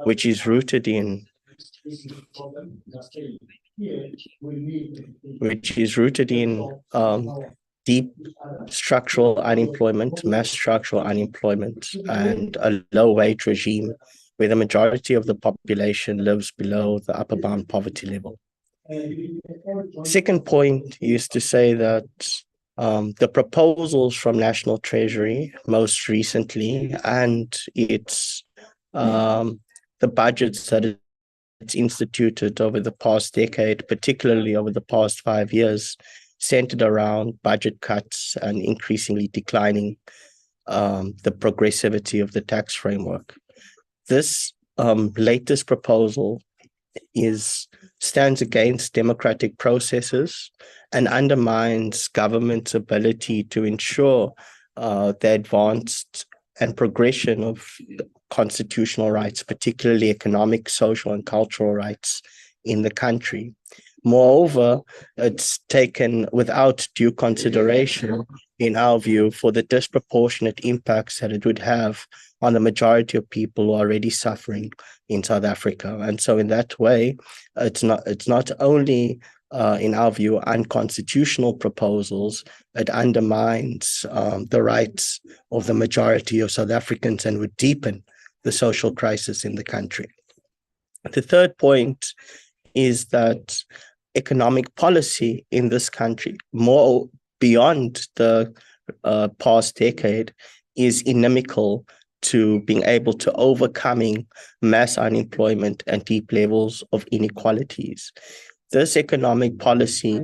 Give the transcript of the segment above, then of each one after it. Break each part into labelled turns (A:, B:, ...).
A: which is rooted in deep structural unemployment, mass structural unemployment, and a low wage regime where the majority of the population lives below the upper bound poverty level. Second point is to say that the proposals from National Treasury most recently and the budgets that it's instituted over the past decade, particularly over the past 5 years, centered around budget cuts and increasingly declining the progressivity of the tax framework. This latest proposal stands against democratic processes and undermines government's ability to ensure the advanced and progression of constitutional rights, particularly economic, social, and cultural rights in the country. Moreover, it's taken without due consideration, in our view, for the disproportionate impacts that it would have on the majority of people who are already suffering in South Africa. And so in that way, it's not only, in our view, unconstitutional proposals, it undermines the rights of the majority of South Africans and would deepen the social crisis in the country. The third point is that economic policy in this country, more beyond the past decade, is inimical to being able to overcoming mass unemployment and deep levels of inequalities. This economic policy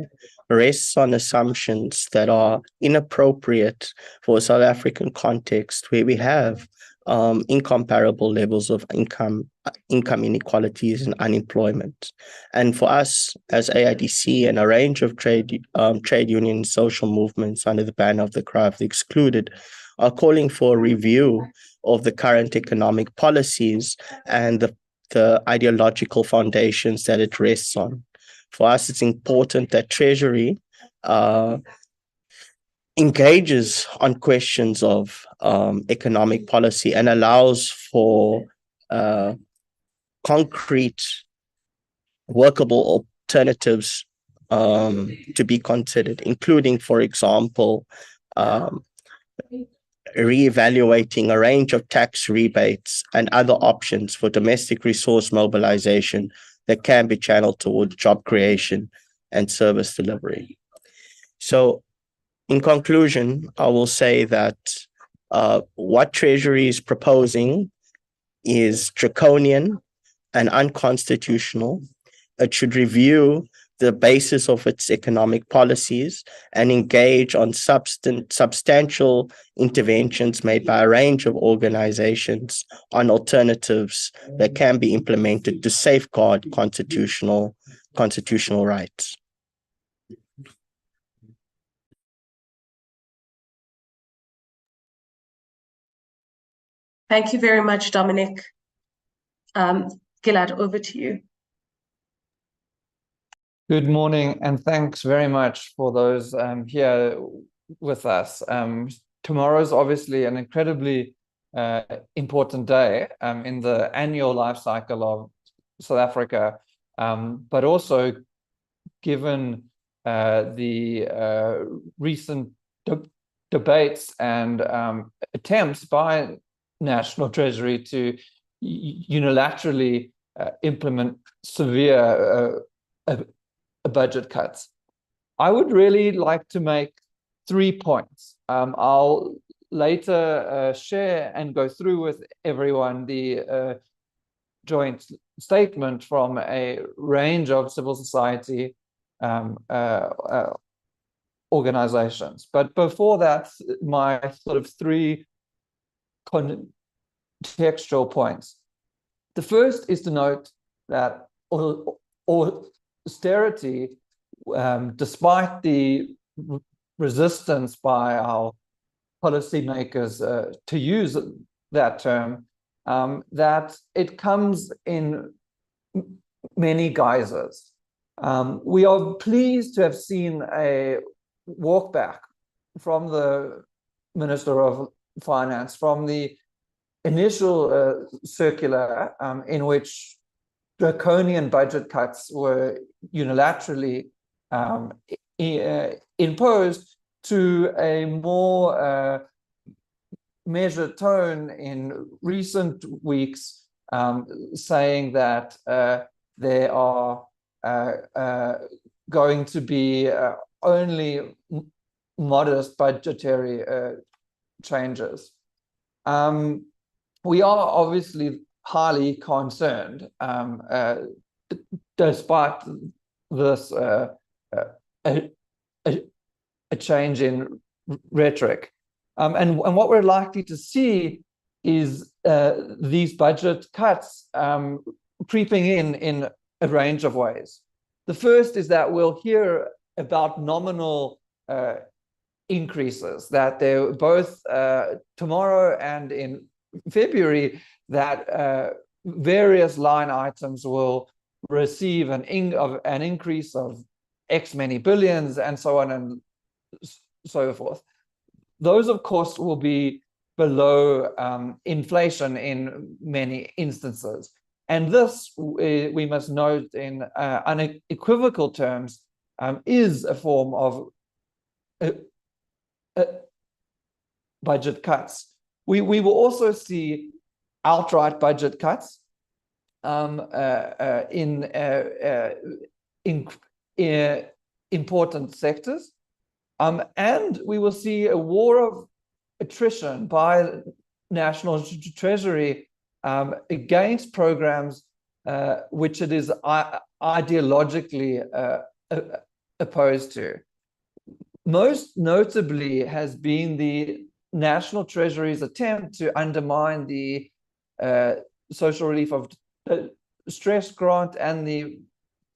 A: rests on assumptions that are inappropriate for a South African context where we have incomparable levels of income inequalities and unemployment. And for us as AIDC and a range of trade union social movements under the banner of the Cry of the Excluded are calling for a review of the current economic policies and the ideological foundations that it rests on. For us, it's important that Treasury engages on questions of economic policy and allows for concrete, workable alternatives to be considered, including, for example, reevaluating a range of tax rebates and other options for domestic resource mobilization that can be channeled towards job creation and service delivery. So, in conclusion, I will say that what Treasury is proposing is draconian and unconstitutional. It should review the basis of its economic policies and engage on substantial interventions made by a range of organizations on alternatives that can be implemented to safeguard constitutional rights.
B: Thank you very much, Dominic. Gilad, over to you.
C: Good morning, and thanks very much for those here with us. Tomorrow is obviously an incredibly important day in the annual life cycle of South Africa, but also given the recent debates and attempts by National Treasury to unilaterally implement severe budget cuts. I would really like to make 3 points. I'll later share and go through with everyone the joint statement from a range of civil society organizations. But before that, my sort of 3 contextual points. The first is to note that austerity, despite the resistance by our policymakers to use that term, that it comes in many guises. We are pleased to have seen a walk back from the Minister of Finance, from the initial circular in which draconian budget cuts were unilaterally imposed to a more measured tone in recent weeks, saying that there are going to be only modest budgetary changes. We are obviously highly concerned, despite this a change in rhetoric. And what we're likely to see is these budget cuts creeping in a range of ways. The first is that we'll hear about nominal increases, that they're both tomorrow and in February, that various line items will receive an increase of X many billions and so on and so forth. Those, of course, will be below inflation in many instances. And this, we must note in unequivocal terms, is a form of budget cuts. We will also see outright budget cuts in important sectors. And we will see a war of attrition by National Treasury against programs which it is ideologically opposed to. Most notably has been the National Treasury's attempt to undermine the social relief of stress grant and the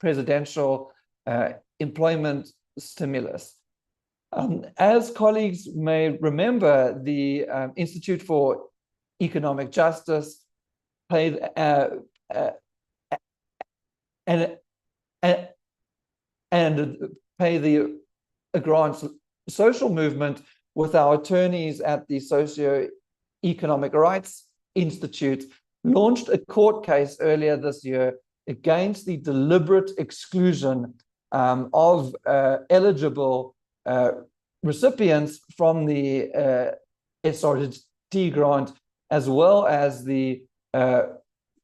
C: presidential employment stimulus. As colleagues may remember, the Institute for Economic Justice paid and pay the grants social movement with our attorneys at the Socio-Economic Rights Institute launched a court case earlier this year against the deliberate exclusion of eligible recipients from the SRT grant, as well as the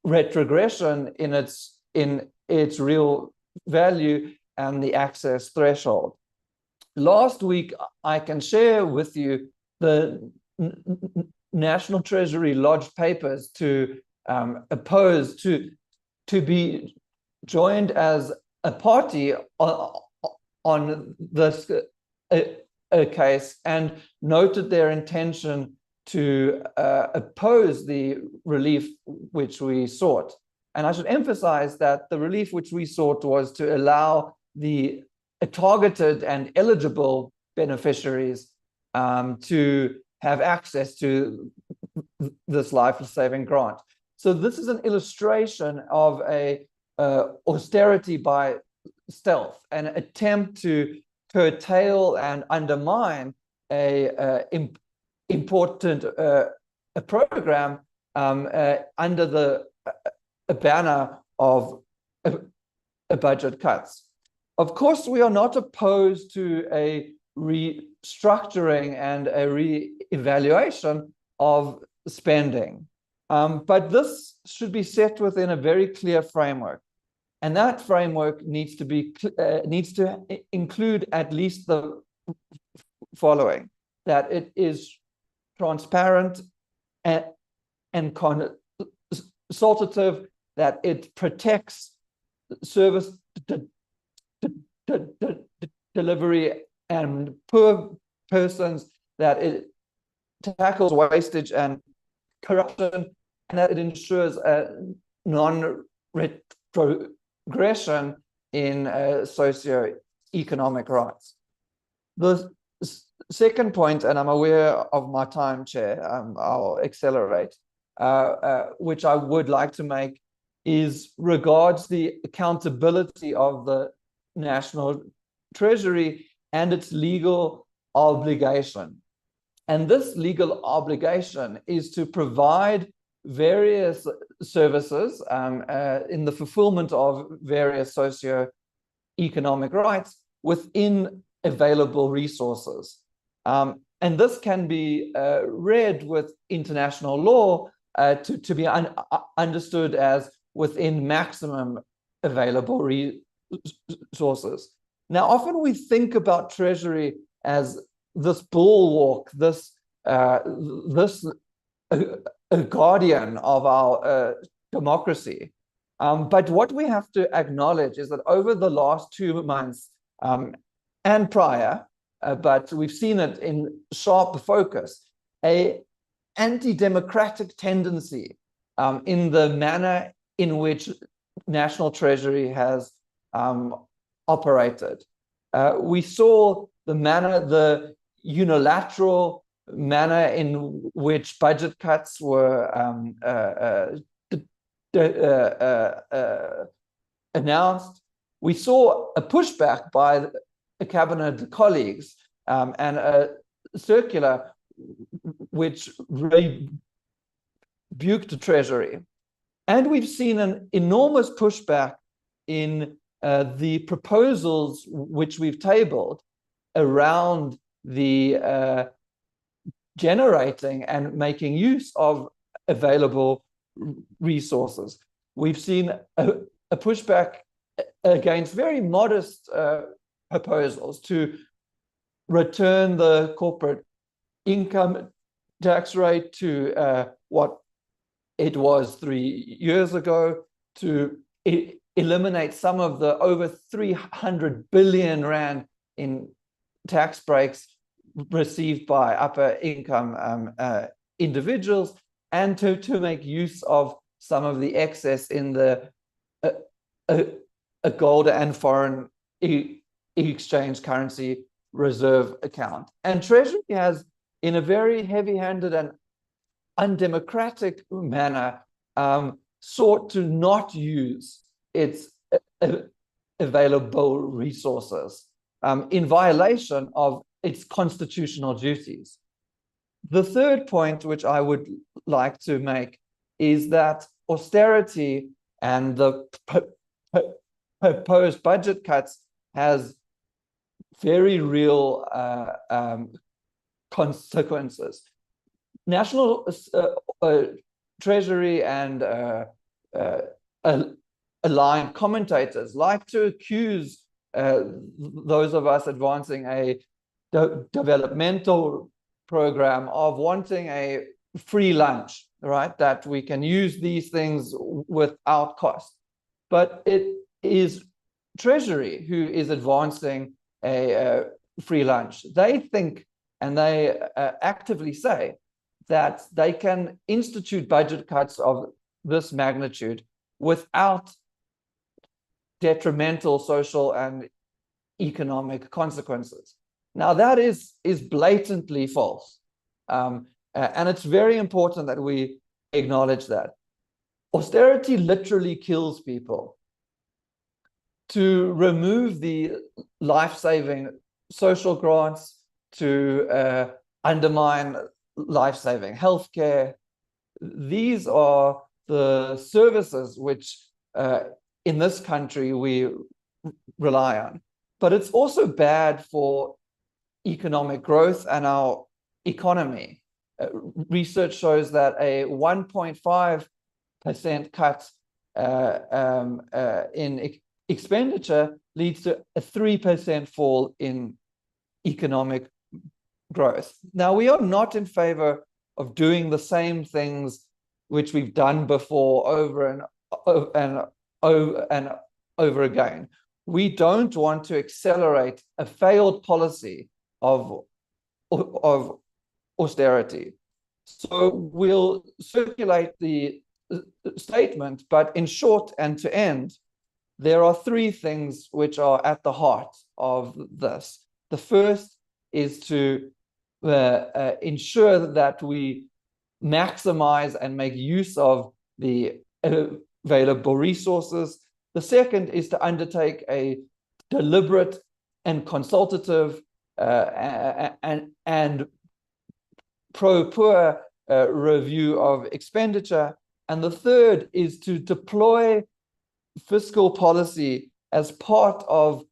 C: retrogression in its real value and the access threshold. Last week, I can share with you the National Treasury lodged papers to oppose, to be joined as a party on this case, and noted their intention to oppose the relief which we sought. And I should emphasize that the relief which we sought was to allow the targeted and eligible beneficiaries to have access to this life-saving grant. So this is an illustration of a austerity by stealth, an attempt to curtail and undermine a important a program under the banner of budget cuts. Of course, we are not opposed to a restructuring and a re-evaluation of spending, but this should be set within a very clear framework, and that framework needs to include at least the following: that it is transparent and consultative, that it protects service delivery and poor persons, that it tackles wastage and corruption, and that it ensures a non-retrogression in socio-economic rights. The second point, and I'm aware of my time, Chair, I'll accelerate, which I would like to make, is regards the accountability of the National Treasury and its legal obligation. And this legal obligation is to provide various services in the fulfillment of various socio-economic rights within available resources. And this can be read with international law to be understood as within maximum available resources. Now, often we think about Treasury as this bulwark, this a guardian of our democracy. But what we have to acknowledge is that over the last 2 months and prior, but we've seen it in sharp focus, an anti-democratic tendency in the manner in which National Treasury has operated. We saw the unilateral manner in which budget cuts were announced. We saw a pushback by the cabinet colleagues and a circular which rebuked the Treasury. And we've seen an enormous pushback in the proposals which we've tabled around the generating and making use of available resources. We've seen a pushback against very modest proposals to return the corporate income tax rate to what it was 3 years ago, to eliminate some of the over 300 billion rand in tax breaks received by upper income individuals, and to make use of some of the excess in the gold and foreign exchange currency reserve account. And Treasury has, in a very heavy-handed and undemocratic manner, sought to not use its available resources in violation of its constitutional duties. The third point which I would like to make is that austerity and the proposed budget cuts has very real consequences. National Treasury and aligned commentators like to accuse those of us advancing a developmental program of wanting a free lunch, right? That we can use these things without cost. But it is Treasury who is advancing a free lunch. They think, and they actively say, that they can institute budget cuts of this magnitude without detrimental social and economic consequences. Now, that is blatantly false. And it's very important that we acknowledge that. Austerity literally kills people. To remove the life-saving social grants, to undermine life-saving healthcare, these are the services which in this country we rely on. But it's also bad for economic growth and our economy. Research shows that a 1.5% cut in expenditure leads to a 3% fall in economic growth. Now, we are not in favor of doing the same things which we've done before over and over again. We don't want to accelerate a failed policy of austerity. So we'll circulate the statement, but in short and to end, there are three things which are at the heart of this. The first is to ensure that we maximize and make use of the available resources. The second is to undertake a deliberate and consultative and pro-poor review of expenditure. And the third is to deploy fiscal policy as part of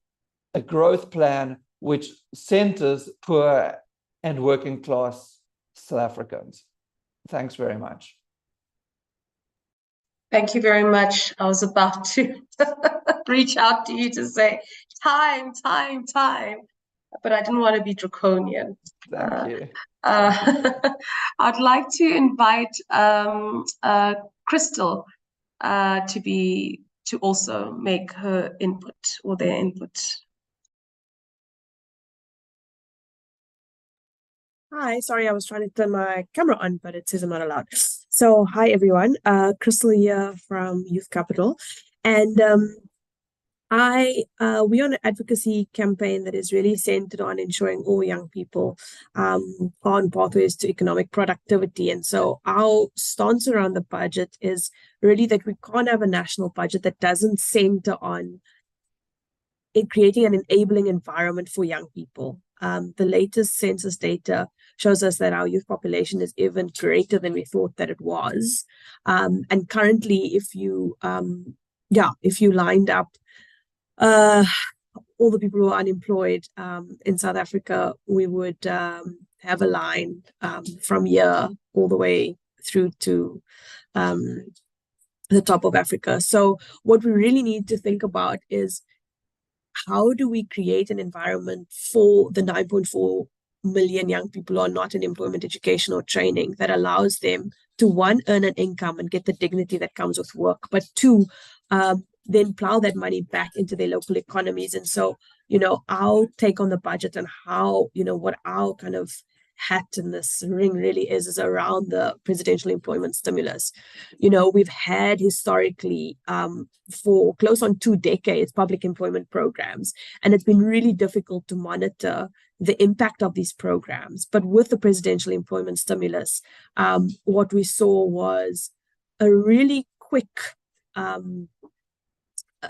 C: a growth plan which centers poor and working class South Africans. Thanks very much.
B: Thank you very much. I was about to reach out to you to say time, but I didn't want to be draconian.
C: Thank you.
B: I'd like to invite Crystal to also make her input or their input.
D: Hi, sorry, I was trying to turn my camera on, but it says I'm not allowed. So, hi everyone, Crystal here from Youth Capital, and we are an advocacy campaign that is really centered on ensuring all young people on pathways to economic productivity. And so our stance around the budget is really that we can't have a national budget that doesn't center on creating an enabling environment for young people. The latest census data shows us that our youth population is even greater than we thought that it was. And currently, if you lined up all the people who are unemployed in South Africa, we would have a line from here all the way through to the top of Africa. So what we really need to think about is, how do we create an environment for the 9.4 million young people who are not in employment, education, or training that allows them to, one, earn an income and get the dignity that comes with work, but two, then plow that money back into their local economies. And so, our take on the budget and how, what our kind of hat in this ring really is around the presidential employment stimulus. We've had historically for close on 2 decades public employment programs, and it's been really difficult to monitor the impact of these programs. But with the presidential employment stimulus, what we saw was a really quick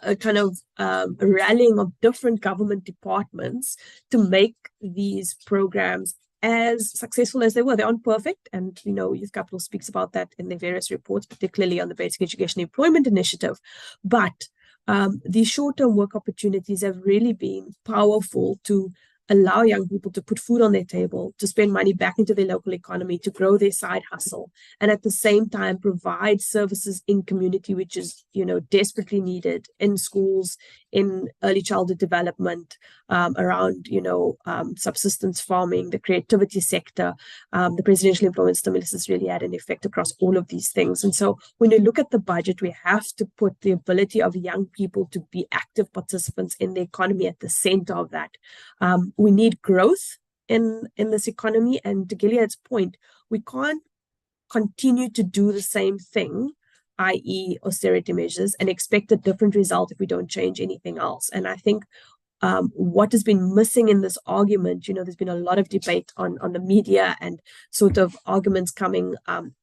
D: a kind of rallying of different government departments to make these programs as successful as they were. They aren't perfect, and Youth Capital speaks about that in their various reports, particularly on the Basic Education Employment Initiative. But these short-term work opportunities have really been powerful to allow young people to put food on their table, to spend money back into their local economy, to grow their side hustle, and at the same time provide services in community, which is, desperately needed in schools, in early childhood development, around, subsistence farming, the creativity sector. The presidential employment stimulus has really had an effect across all of these things. And so when you look at the budget, we have to put the ability of young people to be active participants in the economy at the center of that. We need growth in this economy, and to Gilead's point, we can't continue to do the same thing, i.e. austerity measures, and expect a different result if we don't change anything else. And I think what has been missing in this argument, there's been a lot of debate on the media and sort of arguments coming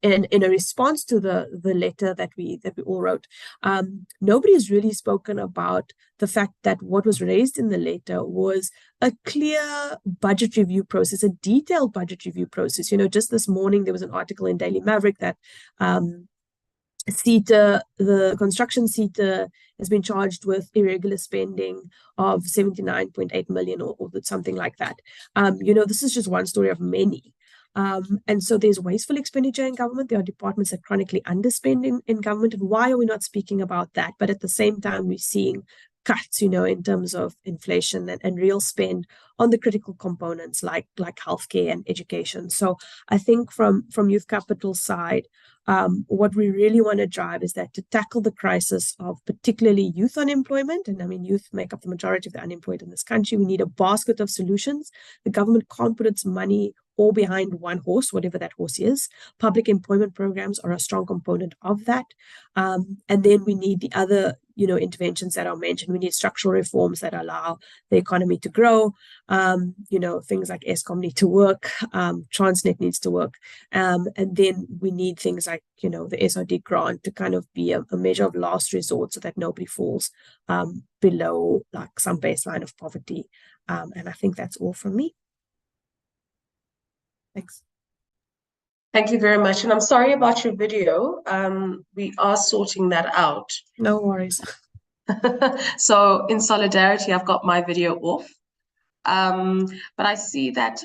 D: in a response to the letter that we all wrote. Nobody has really spoken about the fact that what was raised in the letter was a clear budget review process, a detailed budget review process. Just this morning there was an article in Daily Maverick that SETA, the construction SETA, has been charged with irregular spending of 79.8 million or something like that. This is just one story of many. And so there's wasteful expenditure in government. There are departments that chronically underspend in government. And why are we not speaking about that? But at the same time, we're seeing cuts, in terms of inflation and real spend on the critical components like healthcare and education. So I think from Youth Capital's side, what we really want to drive is that to tackle the crisis of particularly youth unemployment, and I mean, youth make up the majority of the unemployed in this country, we need a basket of solutions. The government can't put its money all behind one horse, whatever that horse is. Public employment programs are a strong component of that. And then we need the other, interventions that are mentioned. We need structural reforms that allow the economy to grow. Things like Eskom need to work, Transnet needs to work. And then we need things like, the SRD grant to kind of be a measure of last resort so that nobody falls below like some baseline of poverty. And I think that's all from me. Thanks.
B: Thank you very much. And I'm sorry about your video. We are sorting that out.
D: No worries.
B: So in solidarity, I've got my video off. But I see that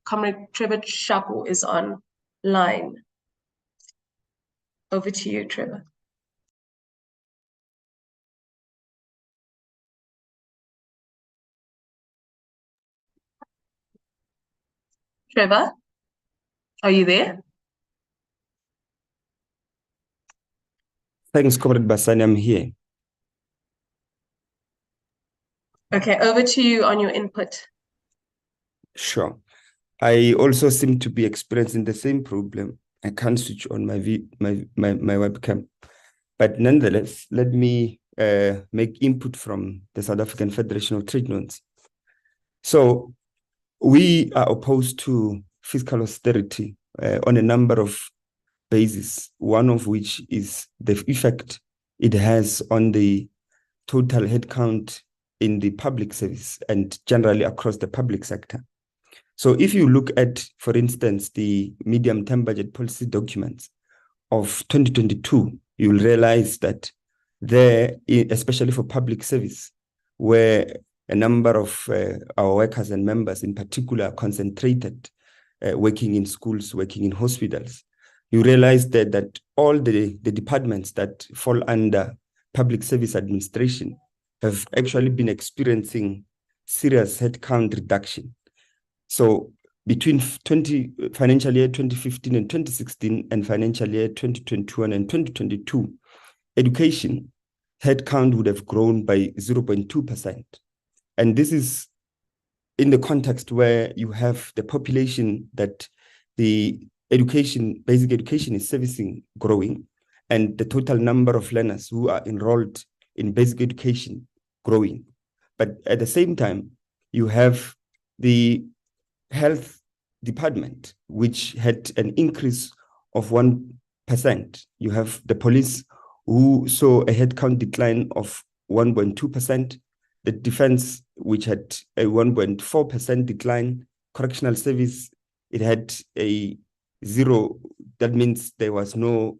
B: Comrade Trevor Shaku is online. Over to you, Trevor. Trevor, are you there?
E: Thanks, Comrade Basani, I'm here.
B: Okay, over to you on your input.
E: Sure. I also seem to be experiencing the same problem. I can't switch on my webcam. But nonetheless, let me make input from the South African Federation of Trade Unions. So we are opposed to fiscal austerity on a number of bases, one of which is the effect it has on the total headcount in the public service and generally across the public sector. So if you look at, for instance, the medium-term budget policy documents of 2022, you will realize that there, especially for public service, where a number of our workers and members in particular are concentrated, working in schools, working in hospitals, you realize that all the departments that fall under public service administration have actually been experiencing serious headcount reduction. So between financial year 2015 and 2016 and financial year 2021 and 2022, education headcount would have grown by 0.2%. And this is in the context where you have the population that the basic education is servicing growing, and the total number of learners who are enrolled in basic education growing. But at the same time, you have the health department, which had an increase of 1%. You have the police, who saw a headcount decline of 1.2%, the defense, which had a 1.4% decline, correctional service, it had a 0. That means there was no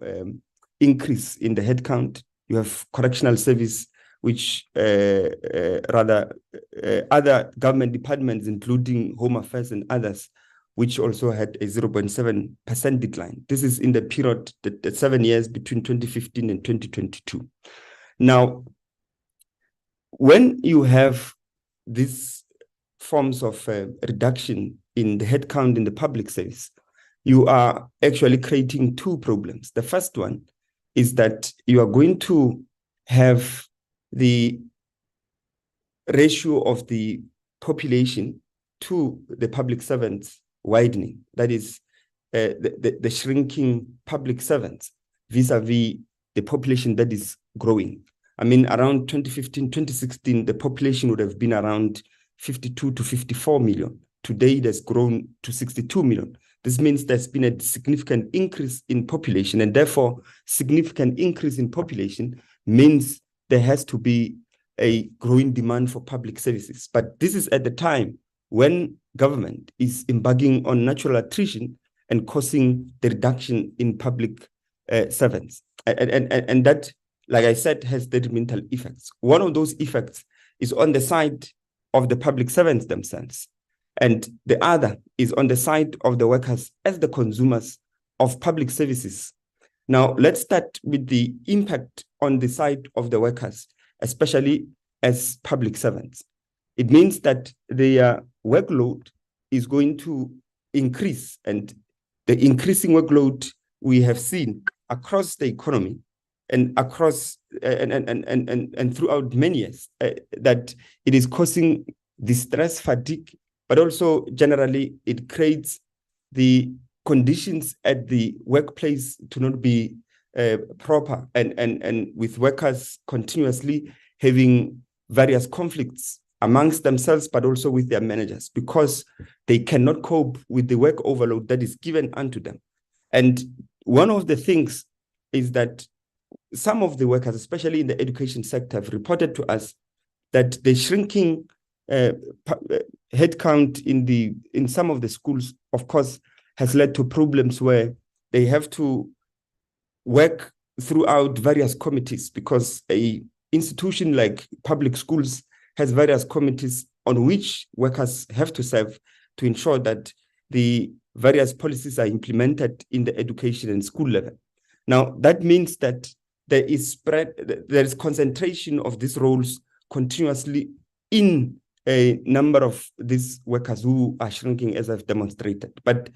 E: increase in the headcount. You have correctional service, which other government departments, including Home Affairs and others, which also had a 0.7% decline. This is in the period, the 7 years between 2015 and 2022. Now, when you have these forms of reduction in the headcount in the public service, you are actually creating two problems. The first one is that you are going to have the ratio of the population to the public servants widening. That is the shrinking public servants vis-a-vis the population that is growing. I mean, around 2015, 2016, the population would have been around 52 to 54 million. Today, it has grown to 62 million. This means there's been a significant increase in population, and therefore, significant increase in population means there has to be a growing demand for public services. But this is at the time when government is embarking on natural attrition and causing the reduction in public servants. And that, like I said, has detrimental effects. One of those effects is on the side of the public servants themselves. And the other is on the side of the workers as the consumers of public services. Now, let's start with the impact on the side of the workers, especially as public servants. It means that their workload is going to increase, and the increasing workload we have seen across the economy and across and throughout many years, that it is causing distress, fatigue, but also generally it creates the conditions at the workplace to not be proper, and with workers continuously having various conflicts amongst themselves, but also with their managers, because they cannot cope with the work overload that is given unto them. And one of the things is that some of the workers, especially in the education sector, have reported to us that the shrinking headcount in some of the schools, of course, has led to problems where they have to work throughout various committees, because a institution like public schools has various committees on which workers have to serve to ensure that the various policies are implemented in the education and school level. Now, that means that there is concentration of these roles continuously in a number of these workers who are shrinking, as I've demonstrated. But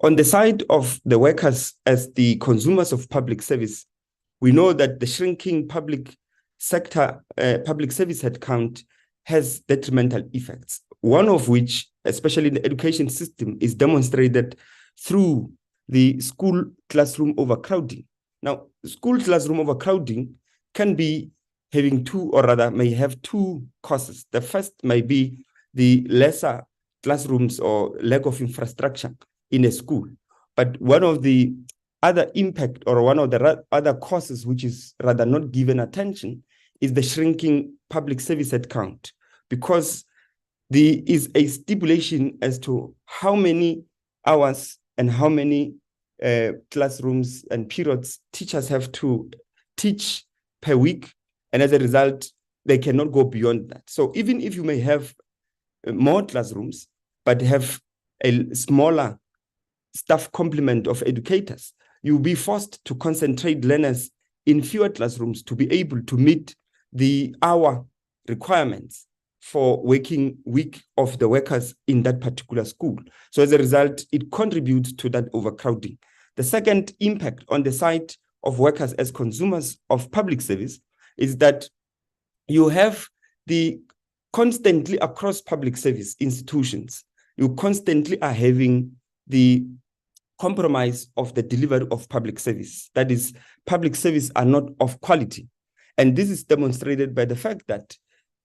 E: on the side of the workers as the consumers of public service, we know that the shrinking public sector, public service headcount has detrimental effects, one of which, especially in the education system, is demonstrated through the school classroom overcrowding. Now, school classroom overcrowding can be having two, or rather may have two causes. The first may be the lesser classrooms or lack of infrastructure in a school. But one of the other impact, or one of the other causes, which is rather not given attention, is the shrinking public service headcount, because there is a stipulation as to how many hours and how many classrooms and periods teachers have to teach per week, and as a result, they cannot go beyond that. So even if you may have more classrooms, but have a smaller staff complement of educators, you'll be forced to concentrate learners in fewer classrooms to be able to meet the hour requirements for working week of the workers in that particular school. So as a result, it contributes to that overcrowding. The second impact on the side of workers as consumers of public service is that you have the constantly across public service institutions, you constantly are having the compromise of the delivery of public service. That is, public service are not of quality. And this is demonstrated by the fact that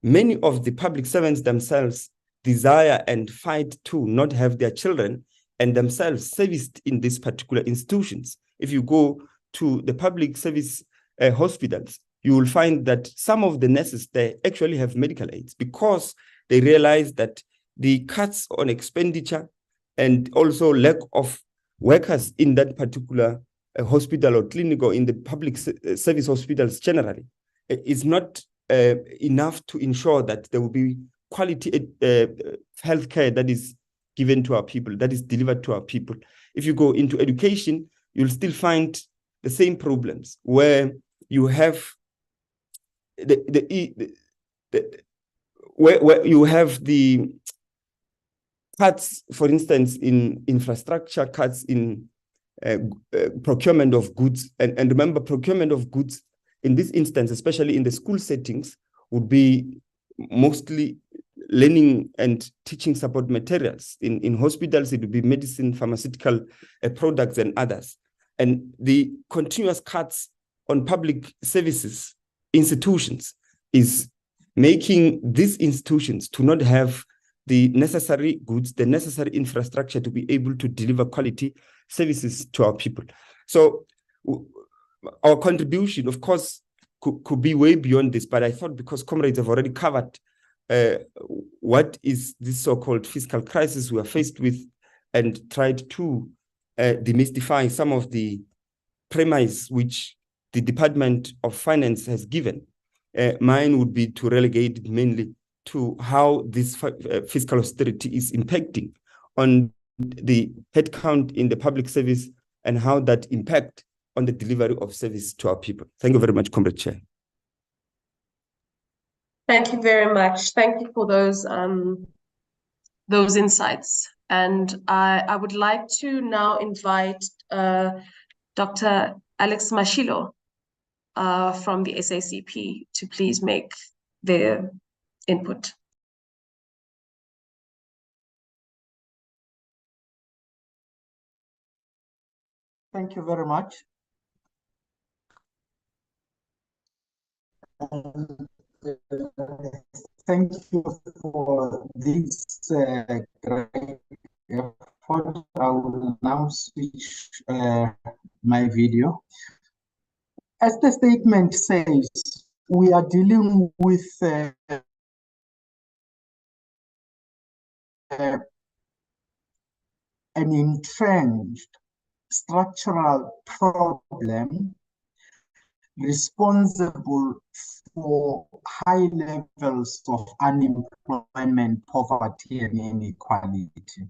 E: many of the public servants themselves desire and fight to not have their children and themselves serviced in these particular institutions. If you go to the public service hospitals, you will find that some of the nurses there actually have medical aids, because they realize that the cuts on expenditure and also lack of workers in that particular hospital or clinic, or in the public service hospitals generally, is not enough to ensure that there will be quality healthcare that is given to our people, that is delivered to our people. If you go into education, you'll still find the same problems, where you have where you have the cuts, for instance, in infrastructure, cuts in procurement of goods. And remember, procurement of goods in this instance, especially in the school settings, would be mostly learning and teaching support materials. In hospitals, it would be medicine, pharmaceutical products, and others. And the continuous cuts on public services institutions is making these institutions to not have the necessary goods, the necessary infrastructure to be able to deliver quality services to our people. So our contribution, of course, could be way beyond this, but I thought, because comrades have already covered what is this so-called fiscal crisis we are faced with, and tried to demystify some of the premise which the Department of Finance has given, mine would be to relegate it mainly to how this fiscal austerity is impacting on the headcount in the public service, and how that impact on the delivery of service to our people. Thank you very much, Comrade Chair.
B: Thank you very much. Thank you for those insights. And I would like to now invite Dr. Alex Mashilo from the SACP to please make their input.
F: Thank you very much. Thank you for this great effort. I will now switch my video. As the statement says, we are dealing with an entrenched structural problem responsible for high levels of unemployment, poverty, and inequality.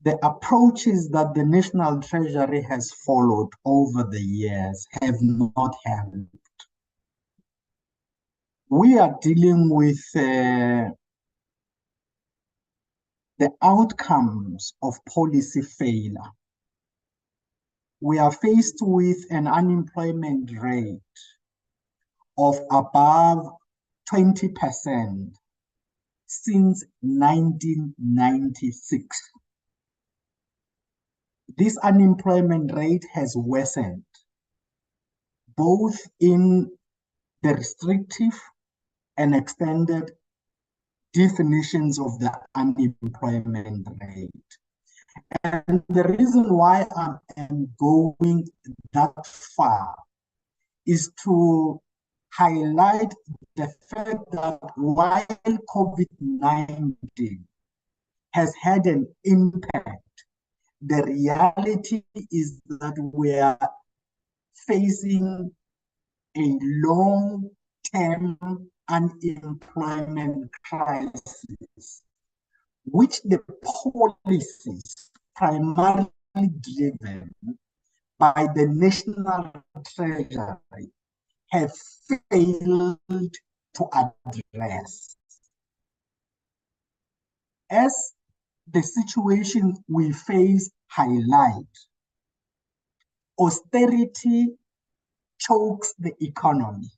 F: The approaches that the National Treasury has followed over the years have not helped. We are dealing with the outcomes of policy failure. We are faced with an unemployment rate of above 20% since 1996. This unemployment rate has worsened, both in the restrictive and extended definitions of the unemployment rate. And the reason why I am going that far is to highlight the fact that while COVID-19 has had an impact, the reality is that we are facing a long-term unemployment crisis, which the policies primarily driven by the National Treasury have failed to address. As the situation we face highlight, austerity chokes the economy.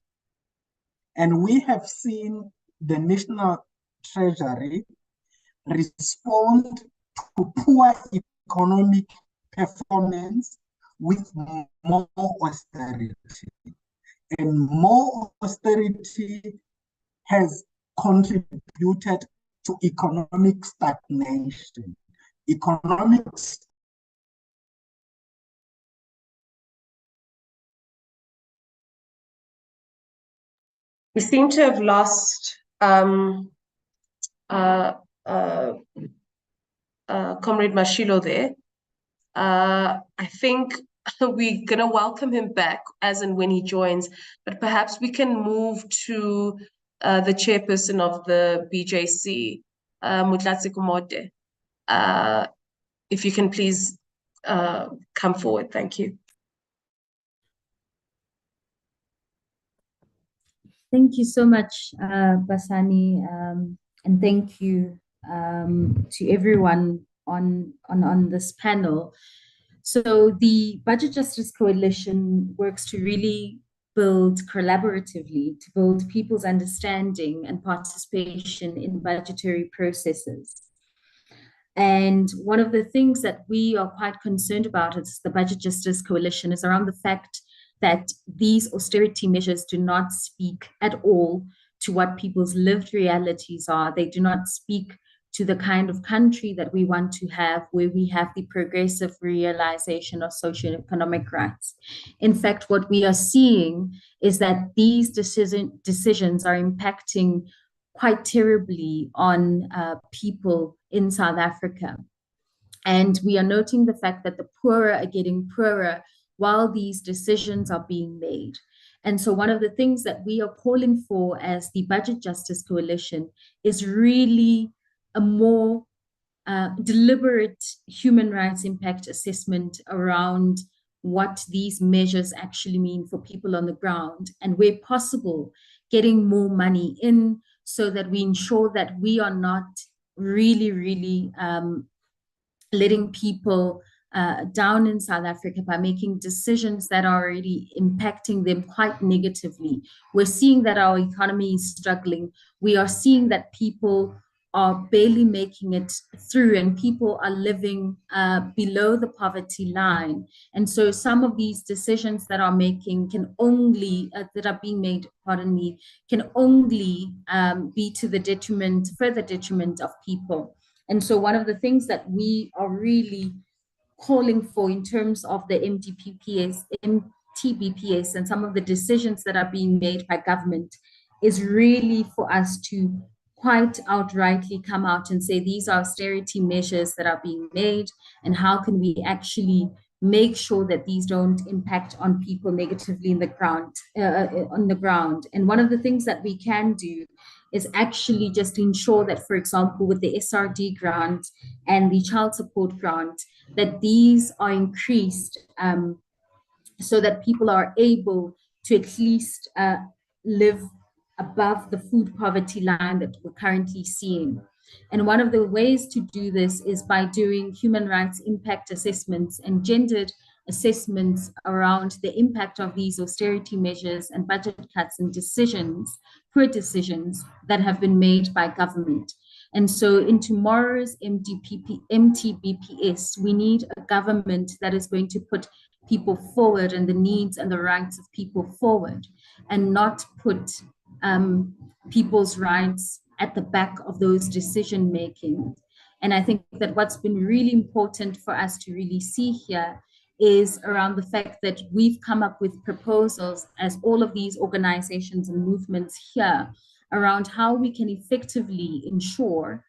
F: And we have seen the National Treasury respond to poor economic performance with more austerity. And more austerity has contributed to economic stagnation.
B: We seem to have lost Comrade Mashilo there. I think we're going to welcome him back as and when he joins, but perhaps we can move to the chairperson of the BJC, Mutlatsi Kumote. If you can please come forward. Thank you.
G: Thank you so much, Basani, and thank you to everyone on this panel. So the Budget Justice Coalition works to really build collaboratively, to build people's understanding and participation in budgetary processes. And one of the things that we are quite concerned about as the Budget Justice Coalition is around the fact that these austerity measures do not speak at all to what people's lived realities are. They do not speak to the kind of country that we want to have, where we have the progressive realization of socioeconomic rights. In fact, what we are seeing is that these decisions are impacting quite terribly on people in South Africa. And we are noting the fact that the poorer are getting poorer while these decisions are being made. And so one of the things that we are calling for as the Budget Justice Coalition is really a more deliberate human rights impact assessment around what these measures actually mean for people on the ground, and where possible, getting more money in so that we ensure that we are not really letting people down in South Africa by making decisions that are already impacting them quite negatively. We're seeing that our economy is struggling. We are seeing that people are barely making it through, and people are living below the poverty line. And so some of these decisions that are making can only, that are being made, pardon me, can only be to the detriment, further detriment of people. And so one of the things that we are really calling for in terms of the MTBPS and some of the decisions that are being made by government is really for us to quite outrightly come out and say these are austerity measures that are being made, and how can we actually make sure that these don't impact on people negatively in the ground, on the ground. And one of the things that we can do is actually just ensure that, for example, with the SRD grant and the child support grant, that these are increased so that people are able to at least live above the food poverty line that we're currently seeing. And one of the ways to do this is by doing human rights impact assessments and gendered assessments around the impact of these austerity measures and budget cuts and decisions, poor decisions that have been made by government. And so in tomorrow's MTBPS, we need a government that is going to put people forward and the needs and the rights of people forward, and not put people's rights at the back of those decision making. And I think that what's been really important for us to really see here is around the fact that we've come up with proposals, as all of these organizations and movements here, around how we can effectively ensure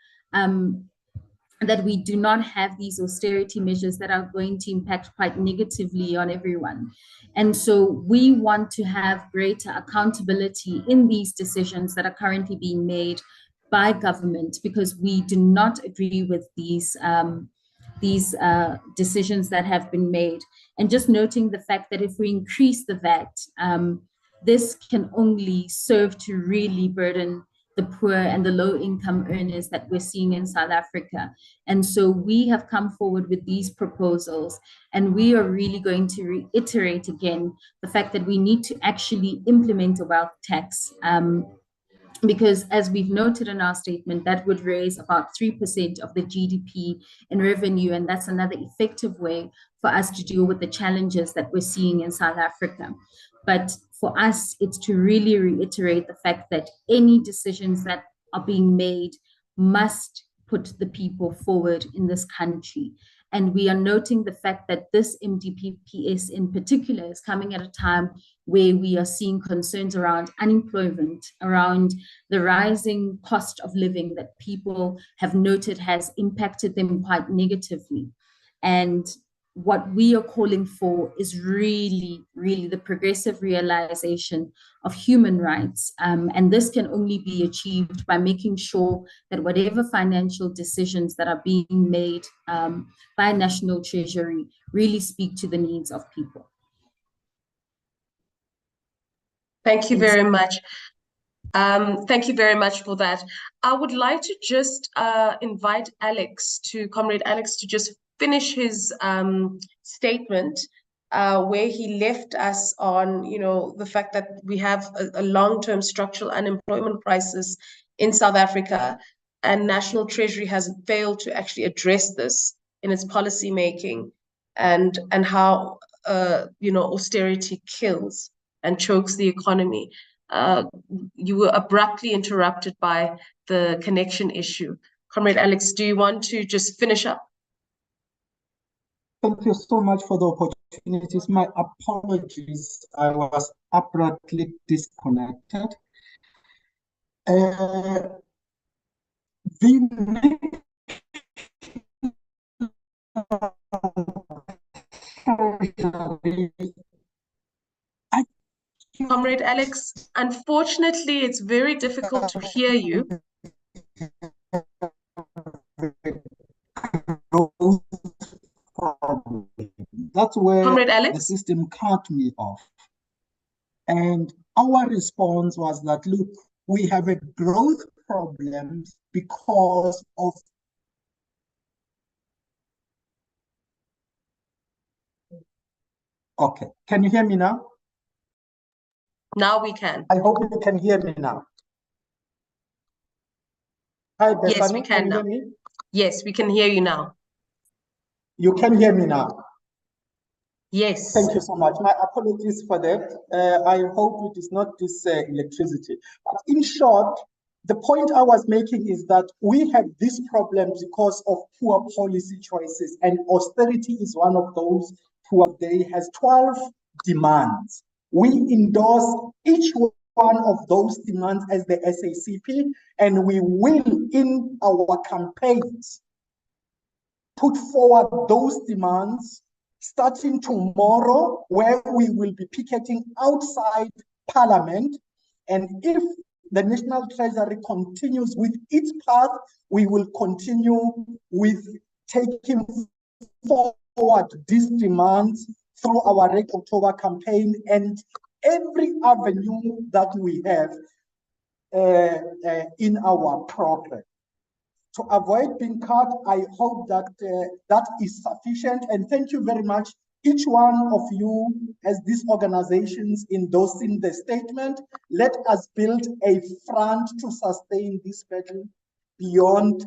G: that we do not have these austerity measures that are going to impact quite negatively on everyone. And so we want to have greater accountability in these decisions that are currently being made by government, because we do not agree with these decisions that have been made. And just noting the fact that if we increase the VAT, this can only serve to really burden the poor and the low-income earners that we're seeing in South Africa. And so we have come forward with these proposals, and we are really going to reiterate again the fact that we need to actually implement a wealth tax, because as we've noted in our statement, that would raise about 3% of the GDP in revenue, and that's another effective way for us to deal with the challenges that we're seeing in South Africa. But for us, it's to really reiterate the fact that any decisions that are being made must put the people forward in this country. And we are noting the fact that this MTBPS in particular is coming at a time where we are seeing concerns around unemployment, around the rising cost of living that people have noted has impacted them quite negatively. And what we are calling for is really, really the progressive realization of human rights. And this can only be achieved by making sure that whatever financial decisions that are being made by National Treasury really speak to the needs of people.
B: Thank you very much. Thank you very much for that. I would like to just invite Comrade Alex, to just finish his statement where he left us on, the fact that we have a long-term structural unemployment crisis in South Africa, and National Treasury has failed to actually address this in its policy making, and how austerity kills and chokes the economy. You were abruptly interrupted by the connection issue. Comrade Alex, do you want to just finish up?
F: Thank you so much for the opportunities. My apologies, I was abruptly disconnected. The
B: Comrade Alex, unfortunately, it's very difficult to hear you.
F: That's where
B: Comrade Alex?
F: the system cut me off. And our response was that, look, we have a growth problem because of Okay, can you hear me now?
B: Now we can.
F: I hope you can hear me now. Hi, Bethany,
B: yes, we can now.
F: You hear me?
B: Yes, we can hear you now.
F: You can hear me now?
B: Yes.
F: Thank you so much. My apologies for that. I hope it is not this electricity. But in short, the point I was making is that we have this problem because of poor policy choices, and austerity is one of those poor. Day has 12 demands. We endorse each one of those demands as the SACP, and we will, in our campaigns, put forward those demands starting tomorrow, where we will be picketing outside Parliament. And if the National Treasury continues with its path, we will continue with taking forward these demands through our Red October campaign and every avenue that we have in our program. To avoid being cut, I hope that that is sufficient. And thank you very much, each one of you, as these organizations endorsing the statement. Let us build a front to sustain this battle beyond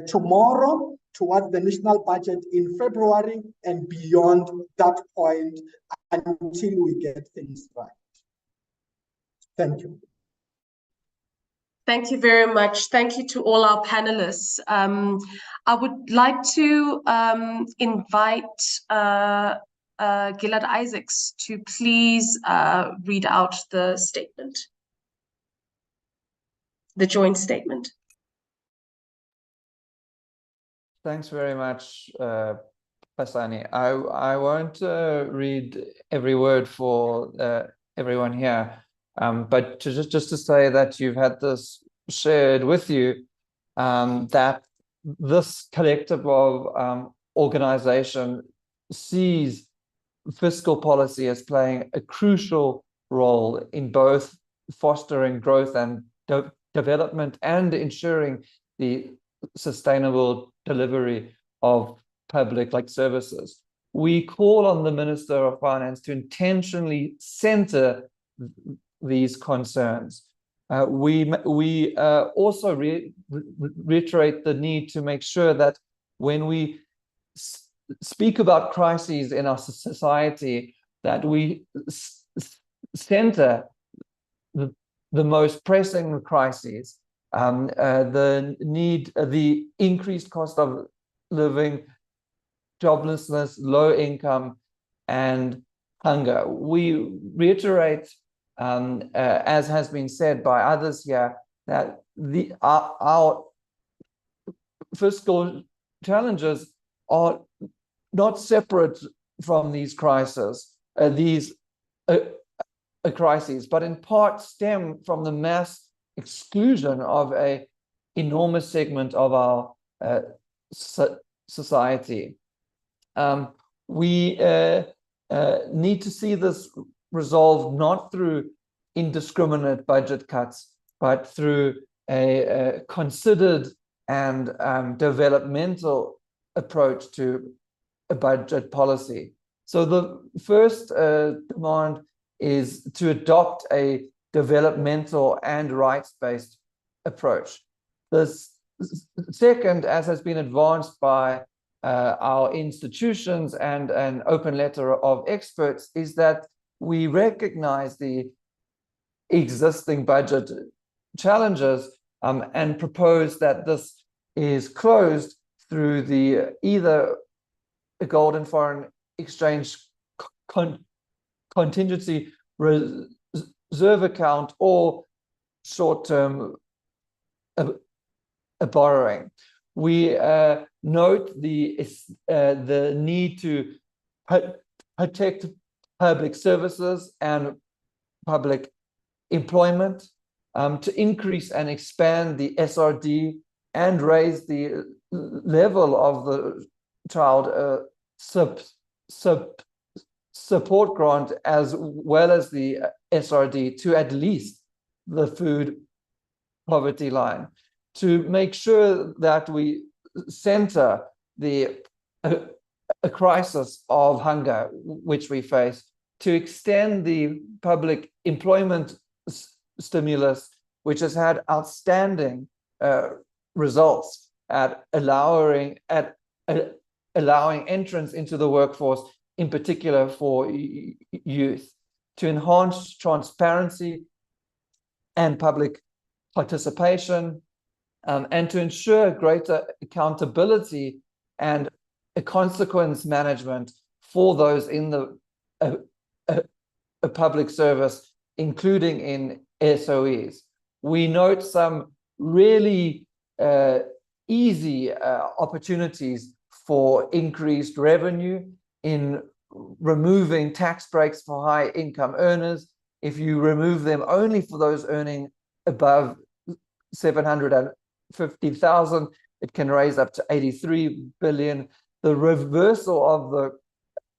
F: tomorrow, towards the national budget in February, and beyond that point until we get things right. Thank you.
B: Thank you very much. Thank you to all our panelists. I would like to invite Gillard Isaacs to please read out the statement, the joint statement.
C: Thanks very much, Basani. I won't read every word for everyone here, but just to say that you've had this shared with you, that this collective of organization sees fiscal policy as playing a crucial role in both fostering growth and development and ensuring the sustainable delivery of public services. We call on the Minister of Finance to intentionally center these concerns. We also reiterate the need to make sure that when we speak about crises in our society, that we center the most pressing crises, the increased cost of living, joblessness, low income, and hunger. We reiterate, as has been said by others here, that our fiscal challenges are not separate from these crises, crises, but in part stem from the mass exclusion of an enormous segment of our society. We need to see this resolved not through indiscriminate budget cuts, but through a considered and developmental approach to a budget policy. So the first demand is to adopt a developmental and rights-based approach. The second, as has been advanced by our institutions and an open letter of experts, is that we recognize the existing budget challenges and propose that this is closed through either a golden foreign exchange contingency reserve account or short-term borrowing. We note the need to protect public services and public employment, to increase and expand the SRD and raise the level of the child support grant as well as the SRD to at least the food poverty line, to make sure that we center a crisis of hunger which we face, to extend the public employment stimulus, which has had outstanding results at allowing entrance into the workforce, in particular for youth, to enhance transparency and public participation, and to ensure greater accountability and a consequence management for those in the public service, including in SOEs. We note some really easy opportunities for increased revenue in removing tax breaks for high income earners. If you remove them only for those earning above 750,000, it can raise up to 83 billion. The reversal of the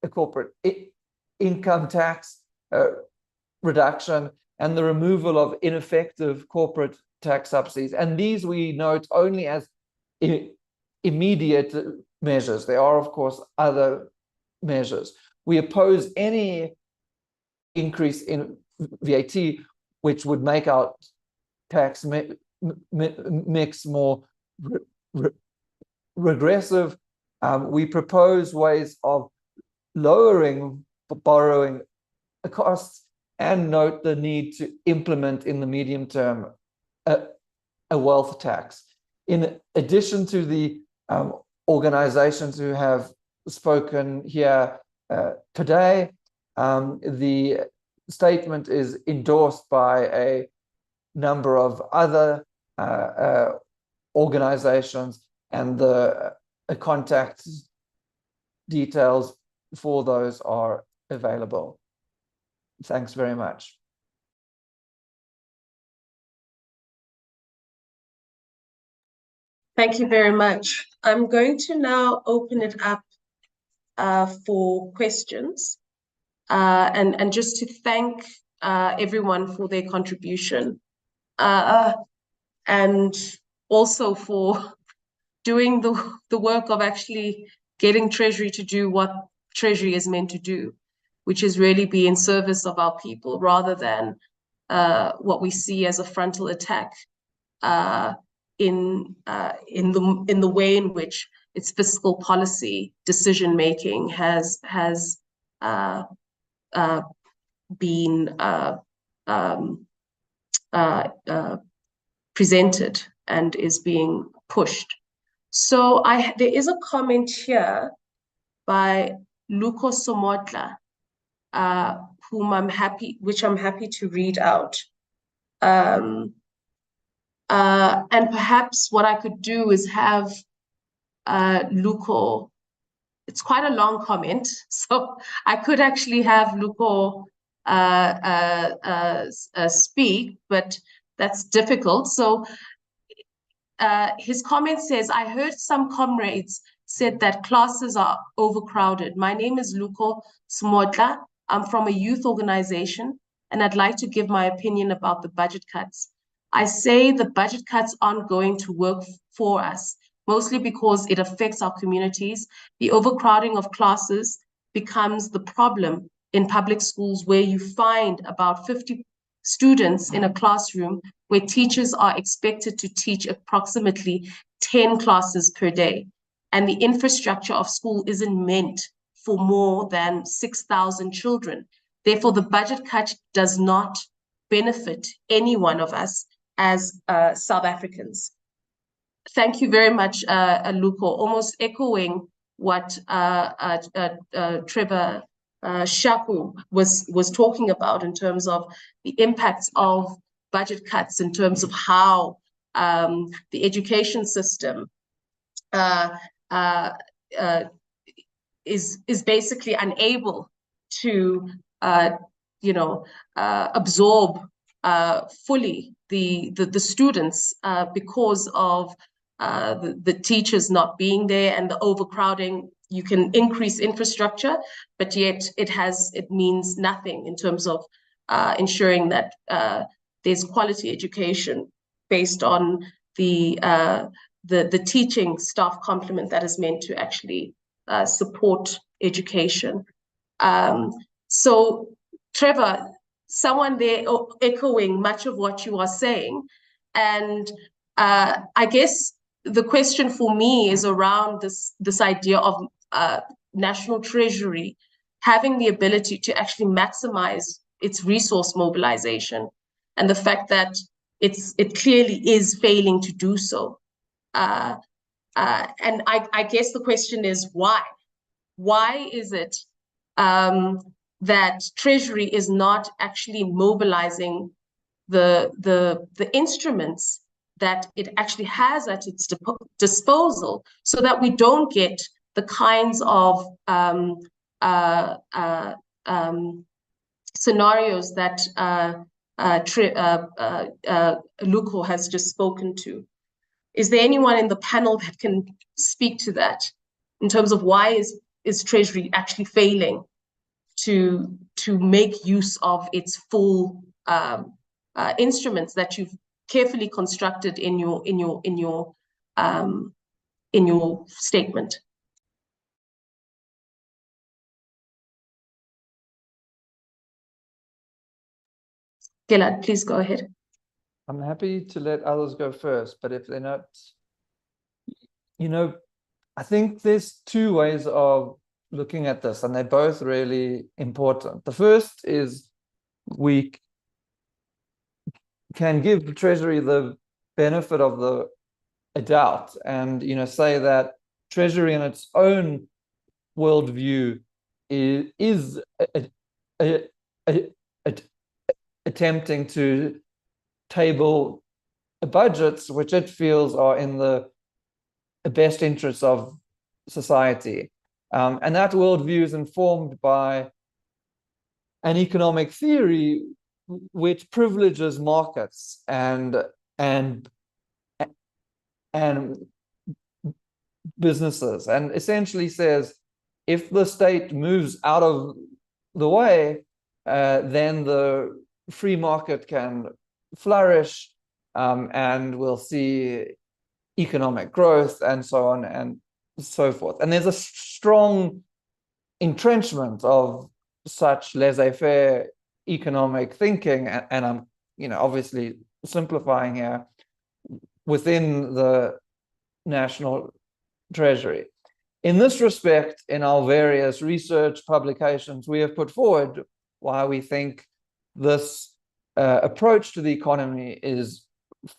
C: corporate income tax reduction and the removal of ineffective corporate tax subsidies. And these we note only as immediate measures. There are, of course, other measures. We oppose any increase in VAT, which would make our tax mix more regressive. We propose ways of lowering borrowing costs and note the need to implement in the medium term a wealth tax. In addition to the organizations who have spoken here today, the statement is endorsed by a number of other organizations, and the contact details for those are available. Thanks very much.
B: Thank you very much. I'm going to now open it up for questions and just to thank everyone for their contribution and also for doing the work of actually getting Treasury to do what Treasury is meant to do, which is really be in service of our people rather than what we see as a frontal attack in the way in which its fiscal policy decision making has been presented and is being pushed. So there is a comment here by Luko Somotla, which I'm happy to read out. And perhaps what I could do is have Luko, it's quite a long comment, so I could actually have Luko speak, but that's difficult. So his comment says, I heard some comrades said that classes are overcrowded. My name is Luko Smodla. I'm from a youth organization, and I'd like to give my opinion about the budget cuts. I say the budget cuts aren't going to work for us, mostly because it affects our communities. The overcrowding of classes becomes the problem in public schools, where you find about 50 students in a classroom where teachers are expected to teach approximately 10 classes per day. And the infrastructure of school isn't meant for more than 6,000 children. Therefore, the budget cut does not benefit any one of us as South Africans. Thank you very much, Luko. Almost echoing what Trevor Shaku was talking about in terms of the impacts of budget cuts, in terms of how the education system is basically unable to absorb fully the students because of the teachers not being there and the overcrowding. You can increase infrastructure, but yet it means nothing in terms of ensuring that there's quality education based on the teaching staff complement that is meant to actually support education. So Trevor, someone there echoing much of what you are saying, and I guess the question for me is around this idea of National Treasury having the ability to actually maximize its resource mobilization, and the fact that it clearly is failing to do so. And I guess the question is why? Why is it that Treasury is not actually mobilizing the instruments that it actually has at its disposal, so that we don't get the kinds of scenarios that Luko has just spoken to. Is there anyone in the panel that can speak to that in terms of why is Treasury actually failing to make use of its full instruments that you've carefully constructed in your statement? Gilad, please go ahead.
C: I'm happy to let others go first, but if they're not, I think there's two ways of looking at this, and they're both really important. The first is we can give the Treasury the benefit of the doubt and, say that Treasury in its own worldview is attempting to table budgets which it feels are in the best interests of society. And that worldview is informed by an economic theory which privileges markets and businesses, and essentially says if the state moves out of the way, then the free market can flourish, and we'll see economic growth and so on and so forth. And there's a strong entrenchment of such laissez-faire economic thinking, and I'm obviously simplifying here, within the National Treasury. In this respect, in our various research publications, we have put forward why we think this approach to the economy is